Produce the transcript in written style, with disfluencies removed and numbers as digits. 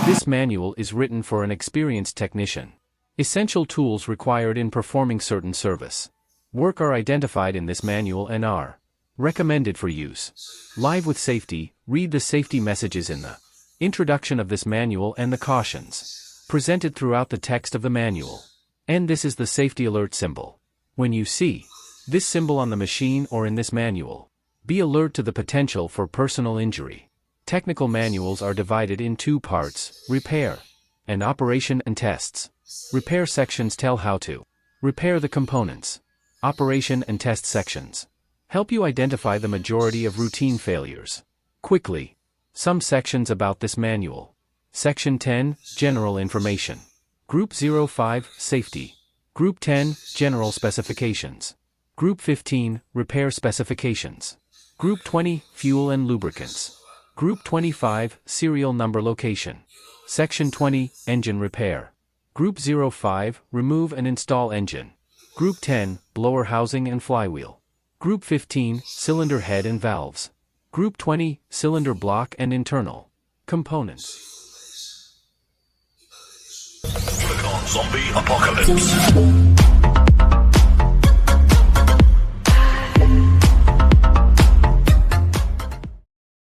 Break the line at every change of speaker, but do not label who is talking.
This manual is written for an experienced technician. Essential tools required in performing certain service work are identified in this manual and are recommended for use. Live with safety, read the safety messages in the introduction of this manual and the cautions presented throughout the text of the manual. And this is the safety alert symbol. When you see this symbol on the machine or in this manual, be alert to the potential for personal injury. Technical manuals are divided in two parts, repair and operation and tests. Repair sections tell how to repair the components. Operation and test sections help you identify the majority of routine failures quickly. Some sections about this manual. Section 10, General Information. Group 05, Safety. Group 10, General Specifications. Group 15, Repair Specifications. Group 20, Fuel and Lubricants. Group 25, Serial Number Location. Section 20, Engine Repair. Group 05, Remove and Install Engine. Group 10, Blower Housing and Flywheel. Group 15, Cylinder Head and Valves. Group 20, Cylinder Block and Internal Components.
Click on Zombie Apocalypse.